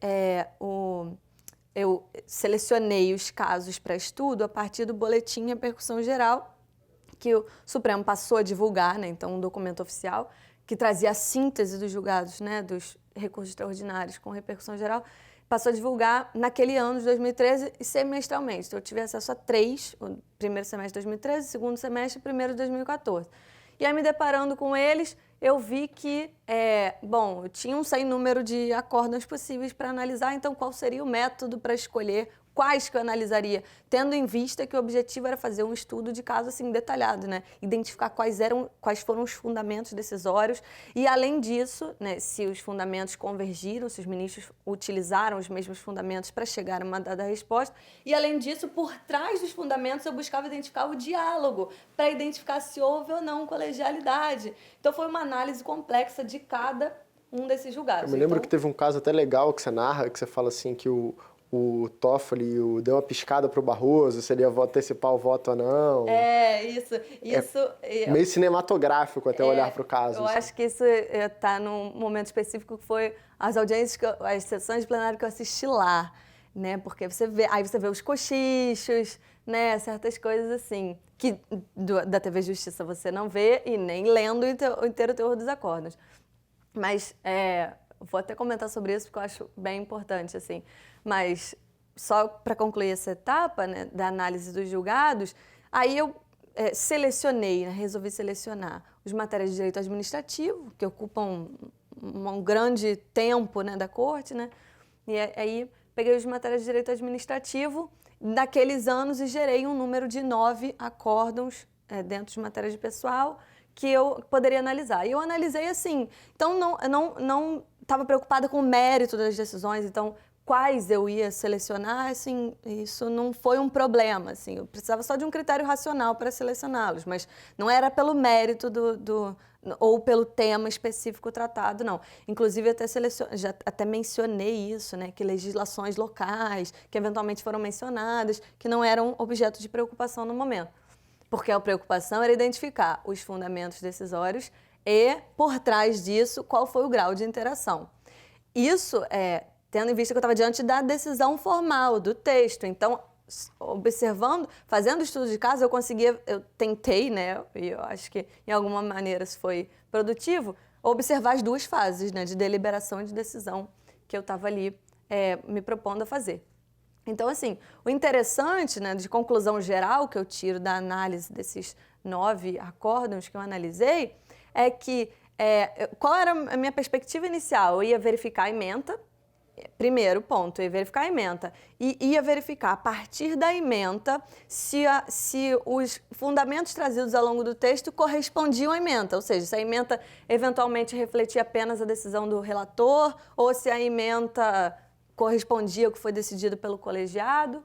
eu selecionei os casos para estudo a partir do boletim Repercussão Geral, que o Supremo passou a divulgar, né? Então, um documento oficial que trazia a síntese dos julgados, né? Dos recursos extraordinários com repercussão geral, passou a divulgar naquele ano de 2013 e semestralmente. Então, eu tive acesso a 3, o primeiro semestre de 2013, segundo semestre e primeiro de 2014. E aí, me deparando com eles, eu vi que, eu tinha um sem número de acórdãos possíveis para analisar, então qual seria o método para escolher quais que eu analisaria, tendo em vista que o objetivo era fazer um estudo de caso assim detalhado, né? Identificar quais foram os fundamentos decisórios e, além disso, né, se os fundamentos convergiram, se os ministros utilizaram os mesmos fundamentos para chegar a uma dada resposta. E, além disso, por trás dos fundamentos, eu buscava identificar o diálogo para identificar se houve ou não colegialidade. Então, foi uma análise complexa de cada um desses julgados. Eu me lembro que teve um caso até legal que você narra, que você fala assim que o Toffoli deu uma piscada pro Barroso, se ele ia antecipar o voto ou não. Isso. Meio cinematográfico até olhar para o caso. Eu acho que isso está num momento específico que foi as audiências, as sessões de plenário que eu assisti lá, né? Porque você vê os cochichos, né? Certas coisas assim, que da TV Justiça você não vê e nem lendo o inteiro teor dos acordos. Mas vou até comentar sobre isso porque eu acho bem importante, assim. Mas, só para concluir essa etapa, né, da análise dos julgados, aí eu selecionei, né, resolvi selecionar os matérias de direito administrativo, que ocupam um grande tempo, né, da corte, né? E aí peguei os matérias de direito administrativo daqueles anos e gerei um número de 9 acórdãos dentro de matéria de pessoal que eu poderia analisar. E eu analisei assim, então não estava preocupada com o mérito das decisões, então quais eu ia selecionar, assim, isso não foi um problema, assim, eu precisava só de um critério racional para selecioná-los, mas não era pelo mérito ou pelo tema específico tratado, não. Inclusive, já até mencionei isso, né, que legislações locais, que eventualmente foram mencionadas, que não eram objeto de preocupação no momento. Porque a preocupação era identificar os fundamentos decisórios e, por trás disso, qual foi o grau de interação. Isso tendo em vista que eu estava diante da decisão formal, do texto. Então, observando, fazendo estudo de caso, eu tentei, né, e eu acho que, em alguma maneira, isso foi produtivo, observar as duas fases, né, de deliberação e de decisão que eu estava ali me propondo a fazer. Então, assim, o interessante, né, de conclusão geral que eu tiro da análise desses 9 acórdãos que eu analisei é que, qual era a minha perspectiva inicial? Eu ia verificar a ementa, primeiro ponto, eu ia verificar a ementa e ia verificar a partir da ementa se os fundamentos trazidos ao longo do texto correspondiam à ementa, ou seja, se a ementa eventualmente refletia apenas a decisão do relator ou se a ementa correspondia ao que foi decidido pelo colegiado,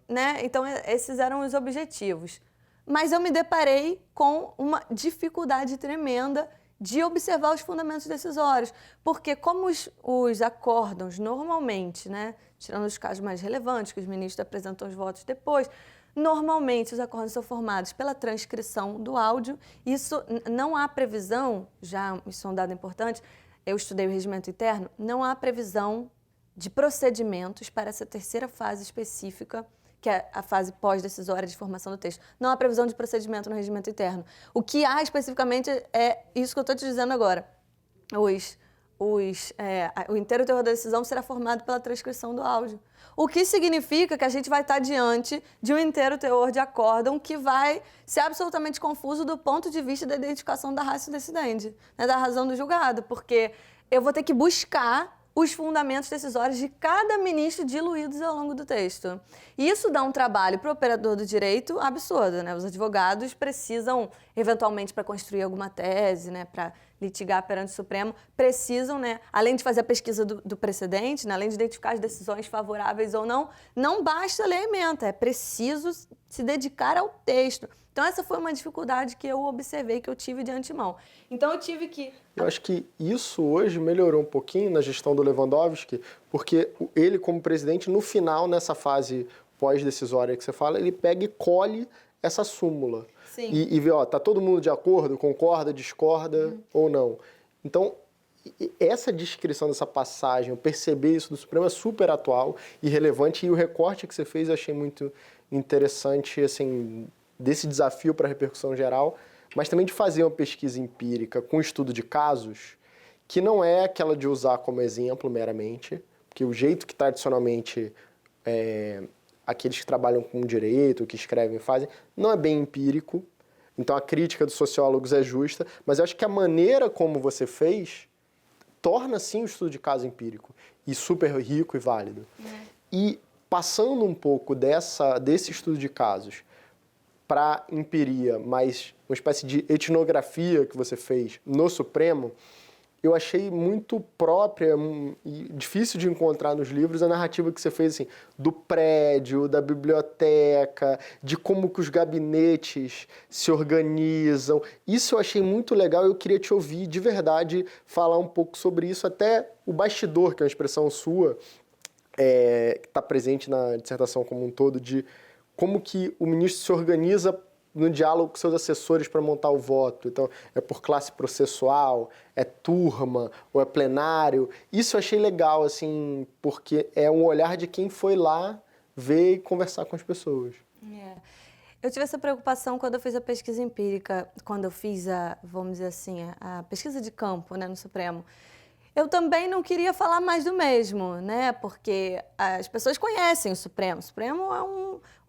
né? Então, esses eram os objetivos. Mas eu me deparei com uma dificuldade tremenda de observar os fundamentos decisórios, porque como os acórdãos normalmente, né, tirando os casos mais relevantes, que os ministros apresentam os votos depois, normalmente os acórdãos são formados pela transcrição do áudio. Isso não há previsão, já isso é um dado importante, eu estudei o regimento interno, não há previsão de procedimentos para essa terceira fase específica, que é a fase pós-decisória de formação do texto. Não há previsão de procedimento no regimento interno. O que há especificamente é isso que eu estou te dizendo agora. O inteiro teor da decisão será formado pela transcrição do áudio. O que significa que a gente vai estar diante de um inteiro teor de acórdão que vai ser absolutamente confuso do ponto de vista da identificação da ratio decidendi, né, da razão do julgado, porque eu vou ter que buscar os fundamentos decisórios de cada ministro diluídos ao longo do texto. E isso dá um trabalho para o operador do direito absurdo, né? Os advogados precisam, eventualmente, para construir alguma tese, né, para litigar perante o Supremo, precisam, né, além de fazer a pesquisa do precedente, né, além de identificar as decisões favoráveis ou não, não basta ler a ementa, é preciso se dedicar ao texto. Então, essa foi uma dificuldade que eu observei, que eu tive de antemão. Então, eu tive que... Eu acho que isso hoje melhorou um pouquinho na gestão do Lewandowski, porque ele, como presidente, no final, nessa fase pós-decisória que você fala, ele pega e colhe essa súmula. Sim. E vê, tá todo mundo de acordo, concorda, discorda ou não. Então, essa descrição dessa passagem, eu perceber isso do Supremo é super atual e relevante, e o recorte que você fez eu achei muito interessante, assim, desse desafio para a repercussão geral, mas também de fazer uma pesquisa empírica com estudo de casos, que não é aquela de usar como exemplo meramente, porque o jeito que tradicionalmente aqueles que trabalham com direito, que escrevem, fazem, não é bem empírico. Então a crítica dos sociólogos é justa, mas eu acho que a maneira como você fez torna, sim, o estudo de caso empírico e super rico e válido. E passando um pouco desse estudo de casos para empiria, mas uma espécie de etnografia que você fez no Supremo, eu achei muito própria e difícil de encontrar nos livros a narrativa que você fez, assim, do prédio, da biblioteca, de como que os gabinetes se organizam. Isso eu achei muito legal e eu queria te ouvir de verdade falar um pouco sobre isso, até o bastidor, que é uma expressão sua, que está presente na dissertação como um todo, de como que o ministro se organiza no diálogo com seus assessores para montar o voto. Então, é por classe processual, é turma, ou é plenário. Isso eu achei legal, assim, porque é um olhar de quem foi lá ver e conversar com as pessoas. Eu tive essa preocupação quando eu fiz a pesquisa empírica, quando eu fiz vamos dizer assim, a pesquisa de campo, né, no Supremo. Eu também não queria falar mais do mesmo, né? Porque as pessoas conhecem o Supremo. O Supremo é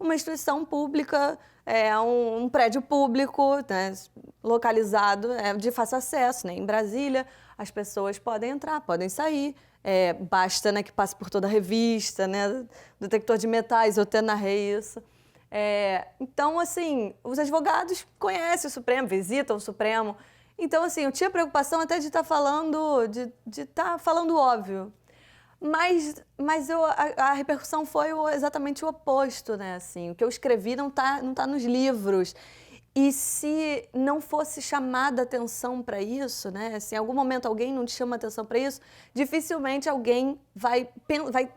uma instituição pública, é um prédio público, né, localizado, de fácil acesso, né? Em Brasília, as pessoas podem entrar, podem sair. Basta, né, que passe por toda a revista, né? Detector de metais, eu até narrei isso. Então, assim, os advogados conhecem o Supremo, visitam o Supremo. Então, assim, eu tinha preocupação até de estar falando, de estar falando óbvio. Mas a repercussão foi exatamente o oposto, né? Assim, o que eu escrevi não tá nos livros. E se não fosse chamada atenção para isso, né? Se em algum momento alguém não te chama atenção para isso, dificilmente alguém vai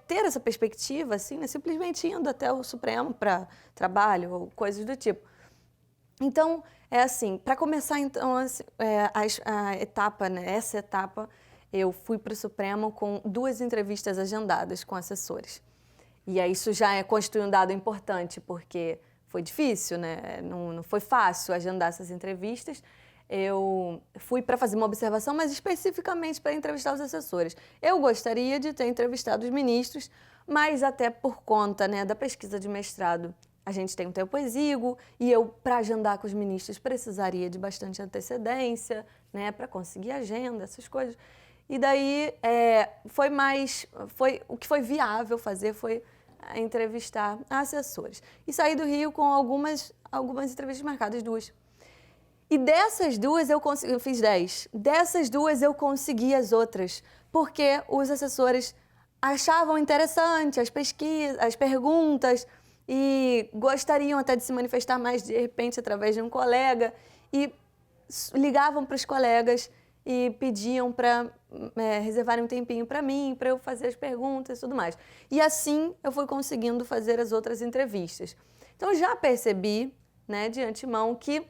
ter essa perspectiva, assim, né? Simplesmente indo até o Supremo para trabalho ou coisas do tipo. Então, assim, para começar, então, a etapa, né, essa etapa, eu fui para o Supremo com 2 entrevistas agendadas com assessores. E aí isso já constitui um dado importante, porque foi difícil, né? Não foi fácil agendar essas entrevistas. Eu fui para fazer uma observação, mas especificamente para entrevistar os assessores. Eu gostaria de ter entrevistado os ministros, mas até por conta, né, da pesquisa de mestrado, a gente tem um tempo exíguo e eu, para agendar com os ministros, precisaria de bastante antecedência, né, para conseguir agenda, essas coisas. E daí, o que foi viável fazer foi entrevistar assessores. E saí do Rio com algumas entrevistas marcadas, 2. E dessas 2, eu fiz 10. Dessas 2, eu consegui as outras, porque os assessores achavam interessante as pesquisas, as perguntas e gostariam até de se manifestar mais, de repente, através de um colega, e ligavam para os colegas e pediam para reservarem um tempinho para mim, para eu fazer as perguntas e tudo mais. E assim eu fui conseguindo fazer as outras entrevistas. Então, eu já percebi, né, de antemão, que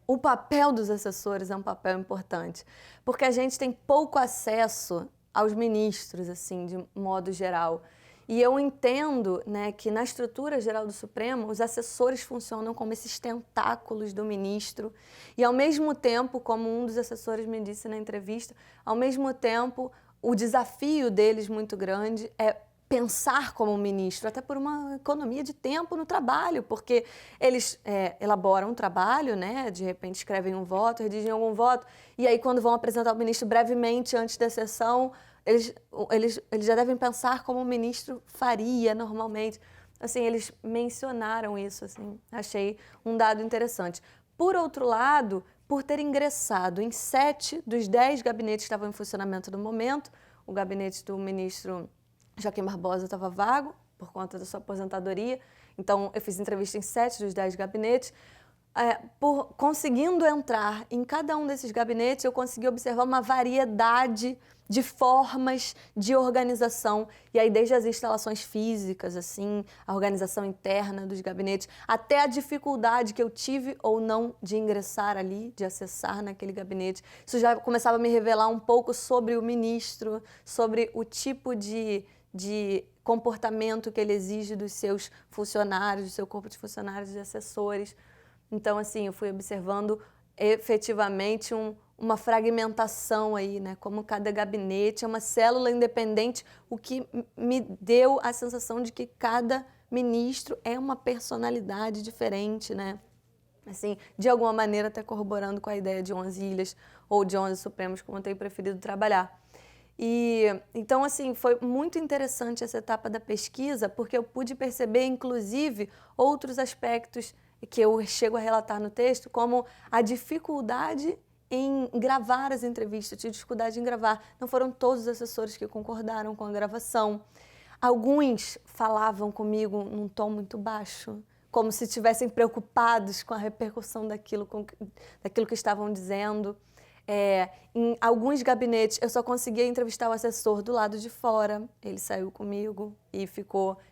o papel dos assessores é um papel importante, porque a gente tem pouco acesso aos ministros, assim, de modo geral. E eu entendo, né, que na estrutura geral do Supremo, os assessores funcionam como esses tentáculos do ministro e, ao mesmo tempo, como um dos assessores me disse na entrevista, ao mesmo tempo, o desafio deles muito grande é pensar como ministro, até por uma economia de tempo no trabalho, porque eles elaboram um trabalho, né, de repente escrevem um voto, redigem algum voto, e aí quando vão apresentar ao ministro brevemente antes da sessão, eles já devem pensar como o ministro faria normalmente. Assim, eles mencionaram isso, assim, achei um dado interessante. Por outro lado, por ter ingressado em 7 dos 10 gabinetes que estavam em funcionamento no momento, o gabinete do ministro Joaquim Barbosa estava vago por conta da sua aposentadoria, então eu fiz entrevista em 7 dos 10 gabinetes. Por conseguindo entrar em cada um desses gabinetes, eu consegui observar uma variedade de formas de organização, e aí desde as instalações físicas, assim, a organização interna dos gabinetes, até a dificuldade que eu tive ou não de ingressar ali, de acessar naquele gabinete. Isso já começava a me revelar um pouco sobre o ministro, sobre o tipo de comportamento que ele exige dos seus funcionários, do seu corpo de funcionários e assessores. Então, assim, eu fui observando efetivamente uma fragmentação aí, né? Como cada gabinete é uma célula independente, o que me deu a sensação de que cada ministro é uma personalidade diferente, né? Assim, de alguma maneira até corroborando com a ideia de 11 ilhas ou de 11 Supremos, como eu tenho preferido trabalhar. E então, assim, foi muito interessante essa etapa da pesquisa, porque eu pude perceber, inclusive, outros aspectos que eu chego a relatar no texto, como a dificuldade em gravar as entrevistas, a dificuldade em gravar. Não foram todos os assessores que concordaram com a gravação. Alguns falavam comigo num tom muito baixo, como se estivessem preocupados com a repercussão daquilo que estavam dizendo. Em alguns gabinetes, eu só conseguia entrevistar o assessor do lado de fora. Ele saiu comigo e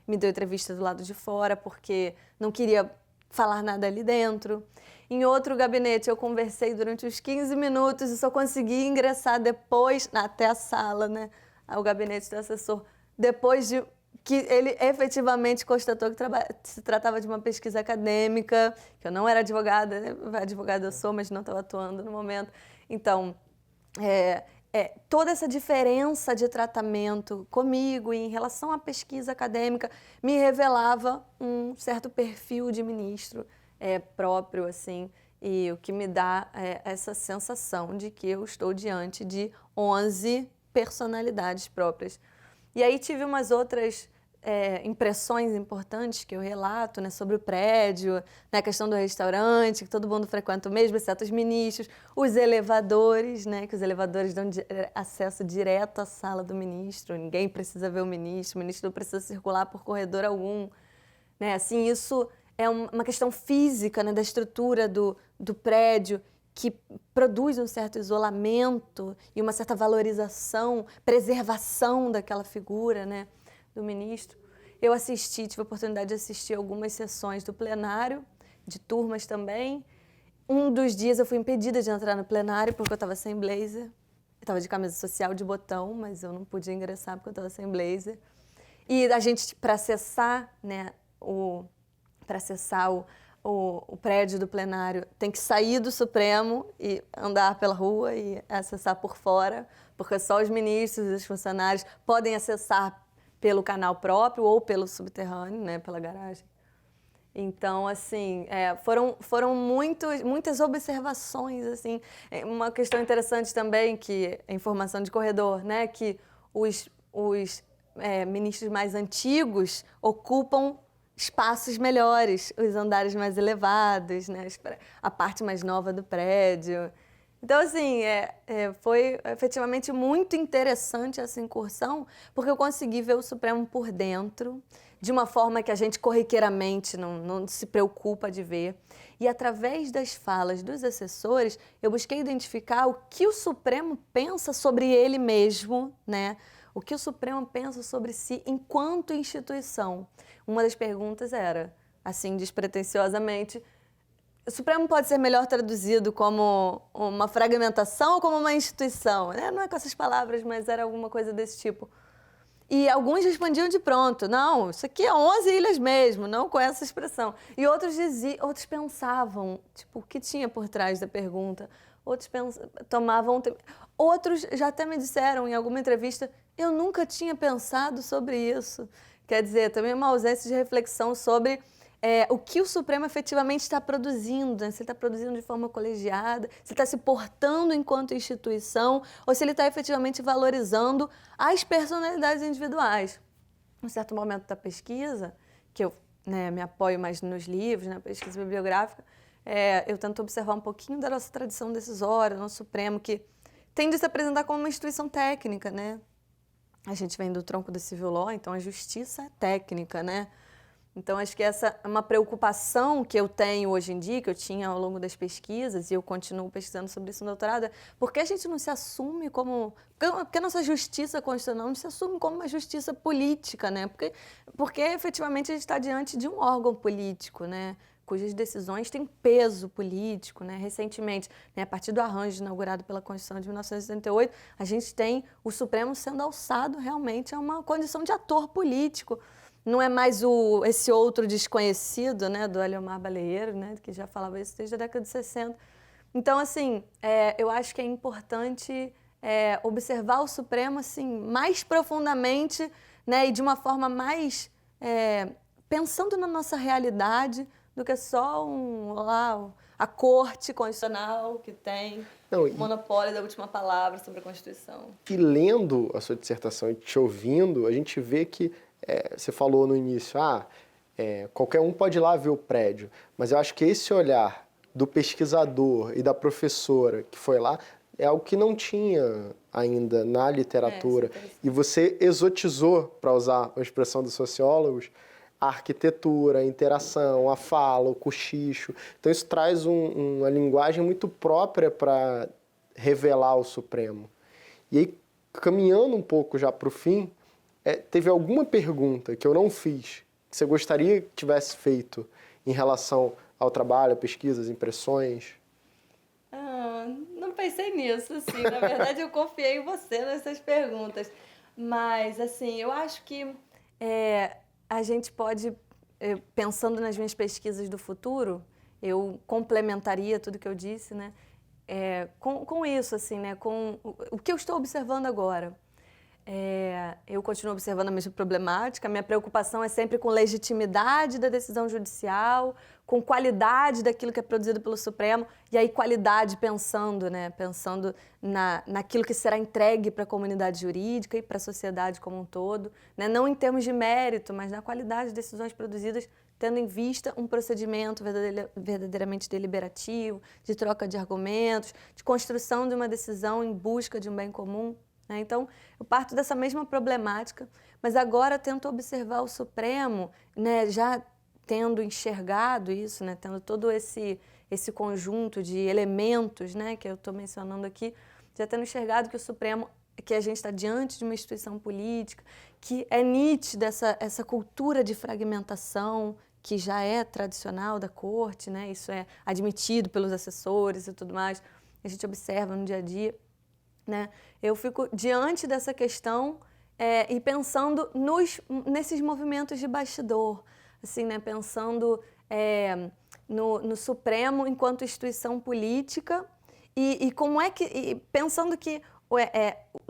me deu entrevista do lado de fora, porque não queria falar nada ali dentro. Em outro gabinete, eu conversei durante uns 15 minutos e só consegui ingressar depois, até a sala, né, ao gabinete do assessor, depois de que ele efetivamente constatou que se tratava de uma pesquisa acadêmica, que eu não era advogada, né? Advogada eu sou, mas não estava atuando no momento. Então, toda essa diferença de tratamento comigo e em relação à pesquisa acadêmica me revelava um certo perfil de ministro próprio, assim, e o que me dá essa sensação de que eu estou diante de 11 personalidades próprias. E aí tive umas outras impressões importantes que eu relato, né, sobre o prédio, né, a questão do restaurante, que todo mundo frequenta o mesmo, exceto os ministros, os elevadores, né, que os elevadores dão acesso direto à sala do ministro, ninguém precisa ver o ministro não precisa circular por corredor algum, né, assim, isso é uma questão física, né, da estrutura do prédio, que produz um certo isolamento e uma certa valorização, preservação daquela figura, né, do ministro. Eu tive a oportunidade de assistir algumas sessões do plenário, de turmas também. Um dos dias eu fui impedida de entrar no plenário porque eu estava sem blazer. Eu estava de camisa social de botão, mas eu não podia ingressar porque eu estava sem blazer. E a gente, para acessar, né, o prédio do plenário, tem que sair do Supremo e andar pela rua e acessar por fora, porque só os ministros e os funcionários podem acessar pelo canal próprio ou pelo subterrâneo, né, pela garagem. Então, assim, foram muitas observações, assim. Uma questão interessante também, que a informação de corredor, né, que os ministros mais antigos ocupam espaços melhores, os andares mais elevados, né, a parte mais nova do prédio. Então, assim, foi efetivamente muito interessante essa incursão, porque eu consegui ver o Supremo por dentro, de uma forma que a gente corriqueiramente não se preocupa de ver. E através das falas dos assessores, eu busquei identificar o que o Supremo pensa sobre ele mesmo, né? O que o Supremo pensa sobre si enquanto instituição. Uma das perguntas era, assim, despretensiosamente, o Supremo pode ser melhor traduzido como uma fragmentação ou como uma instituição? Né? Não é com essas palavras, mas era alguma coisa desse tipo. E alguns respondiam de pronto, não, isso aqui é 11 ilhas mesmo, não com essa expressão. E outros pensavam, tipo, o que tinha por trás da pergunta. Outros Outros já até me disseram em alguma entrevista, eu nunca tinha pensado sobre isso. Quer dizer, também uma ausência de reflexão sobre o que o Supremo efetivamente está produzindo, né? Se ele está produzindo de forma colegiada, se ele está se portando enquanto instituição, ou se ele está efetivamente valorizando as personalidades individuais. Em um certo momento da pesquisa, que eu me apoio mais nos livros, na pesquisa bibliográfica, eu tento observar um pouquinho da nossa tradição decisória, do nosso Supremo, que tende a se apresentar como uma instituição técnica, né? A gente vem do tronco do civil law, então a justiça é técnica, né? Então, acho que essa é uma preocupação que eu tenho hoje em dia, que eu tinha ao longo das pesquisas, e eu continuo pesquisando sobre isso no doutorado, porque a gente não se assume como... Porque a nossa justiça constitucional não se assume como uma justiça política, né? Porque efetivamente a gente está diante de um órgão político, né? Cujas decisões têm peso político, né? Recentemente, né, a partir do arranjo inaugurado pela Constituição de 1988, a gente tem o Supremo sendo alçado realmente a uma condição de ator político. Não é mais esse outro desconhecido, né, do Aliomar Baleiro, né, que já falava isso desde a década de 60. Então, assim, eu acho que é importante observar o Supremo assim, mais profundamente, né, e de uma forma mais pensando na nossa realidade do que só a Corte Constitucional que tem o monopólio da última palavra sobre a Constituição. E lendo a sua dissertação e te ouvindo, a gente vê que você falou no início, qualquer um pode ir lá ver o prédio, mas eu acho que esse olhar do pesquisador e da professora que foi lá é algo que não tinha ainda na literatura. E você exotizou, para usar a expressão dos sociólogos, a arquitetura, a interação, a fala, o cochicho. Então isso traz uma linguagem muito própria para revelar o Supremo. E aí, caminhando um pouco já para o fim, teve alguma pergunta que eu não fiz, que você gostaria que tivesse feito em relação ao trabalho, a pesquisa, as impressões? Não pensei nisso, assim. Na verdade, eu confiei em você nessas perguntas. Mas, assim, eu acho que a gente pode, pensando nas minhas pesquisas do futuro, eu complementaria tudo que eu disse, né? Com isso, assim, né? Com o que eu estou observando agora. Eu continuo observando a mesma problemática. A minha preocupação é sempre com legitimidade da decisão judicial, com qualidade daquilo que é produzido pelo Supremo, e aí qualidade pensando naquilo que será entregue para a comunidade jurídica e para a sociedade como um todo, né? Não em termos de mérito, mas na qualidade de decisões produzidas, tendo em vista um procedimento verdadeiramente deliberativo, de troca de argumentos, de construção de uma decisão em busca de um bem comum. Então, eu parto dessa mesma problemática, mas agora tento observar o Supremo, né, já tendo enxergado isso, né, tendo todo esse conjunto de elementos, né, que eu estou mencionando aqui, já tendo enxergado que o Supremo, que a gente está diante de uma instituição política, que é nítida essa cultura de fragmentação que já é tradicional da Corte, né, isso é admitido pelos assessores e tudo mais, a gente observa no dia a dia. Né? Eu fico diante dessa questão e pensando nesses movimentos de bastidor, assim, né? Pensando no Supremo enquanto instituição política e como pensando que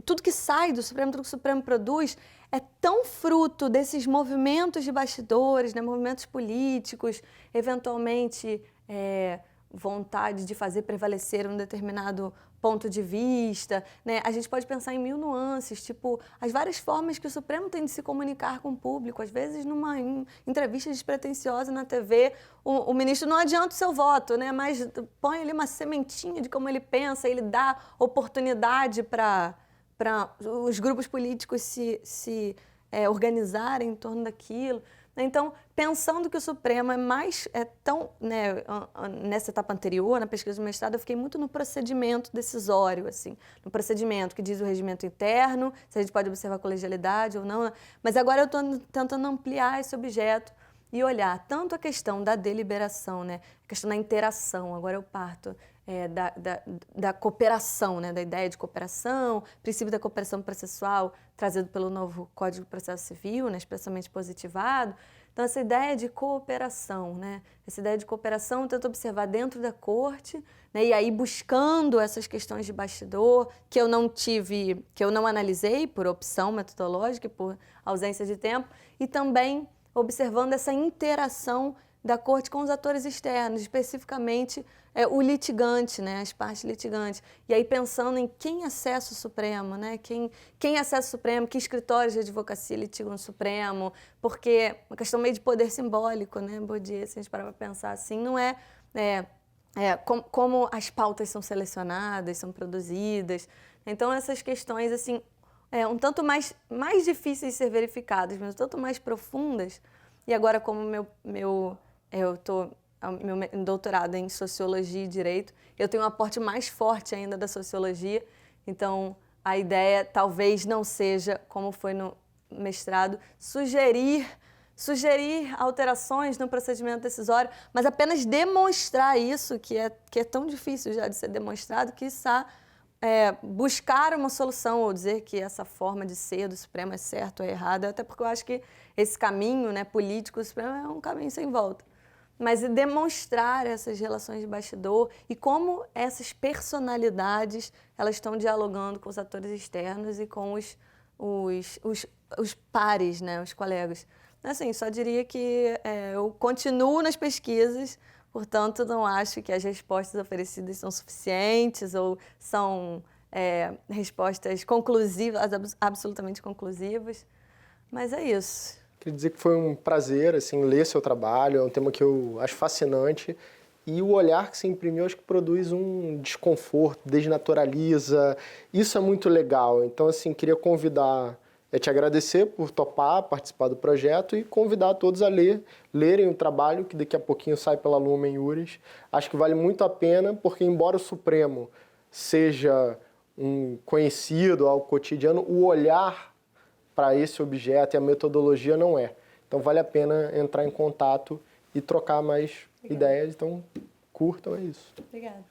tudo que sai do Supremo, tudo que o Supremo produz é tão fruto desses movimentos de bastidores, né? Movimentos políticos, eventualmente vontade de fazer prevalecer um determinado ponto de vista, né? A gente pode pensar em mil nuances, tipo, as várias formas que o Supremo tem de se comunicar com o público. Às vezes, numa entrevista despretensiosa na TV, o ministro não adianta o seu voto, né? Mas põe ali uma sementinha de como ele pensa, ele dá oportunidade para os grupos políticos se organizarem em torno daquilo. Então, pensando que o Supremo né, nessa etapa anterior, na pesquisa do mestrado, eu fiquei muito no procedimento decisório, assim, no procedimento que diz o regimento interno, se a gente pode observar colegialidade ou não, mas agora eu estou tentando ampliar esse objeto e olhar tanto a questão da deliberação, né, a questão da interação, agora eu parto da cooperação, né, da ideia de cooperação, princípio da cooperação processual trazido pelo novo Código de Processo Civil, né, expressamente positivado. Então, essa ideia de cooperação, né, essa ideia de cooperação eu tento observar dentro da corte, né, e aí buscando essas questões de bastidor que eu não analisei por opção metodológica e por ausência de tempo, e também observando essa interação da corte com os atores externos, especificamente o litigante, né, as partes litigantes. E aí pensando em quem acessa o Supremo, né, quem acessa o Supremo, que escritórios de advocacia litigam no Supremo, porque uma questão meio de poder simbólico, né, Bourdieu, se a gente parar para pensar assim, não como as pautas são selecionadas, são produzidas. Então essas questões assim, um tanto mais difíceis de ser verificadas, mas um tanto mais profundas. E agora como eu estou meu doutorado em Sociologia e Direito, eu tenho um aporte mais forte ainda da Sociologia, então a ideia talvez não seja, como foi no mestrado, sugerir alterações no procedimento decisório, mas apenas demonstrar isso, que é tão difícil já de ser demonstrado, quiçá buscar uma solução ou dizer que essa forma de ser do Supremo é certa ou é errada, até porque eu acho que esse caminho, né, político do Supremo é um caminho sem volta. Mas demonstrar essas relações de bastidor e como essas personalidades elas estão dialogando com os atores externos e com os pares, né, os colegas. Assim, só diria que eu continuo nas pesquisas, portanto, não acho que as respostas oferecidas são suficientes ou são respostas conclusivas, absolutamente conclusivas, mas é isso. Queria dizer que foi um prazer assim, ler seu trabalho, é um tema que eu acho fascinante e o olhar que você imprimiu acho que produz um desconforto, desnaturaliza, isso é muito legal. Então, assim, queria te agradecer por topar, participar do projeto e convidar todos a lerem o trabalho que daqui a pouquinho sai pela Lumen Iuris. Acho que vale muito a pena, porque embora o Supremo seja um conhecido, algo cotidiano, o olhar para esse objeto e a metodologia não é. Então vale a pena entrar em contato e trocar mais ideias. Então curtam, é isso. Obrigada.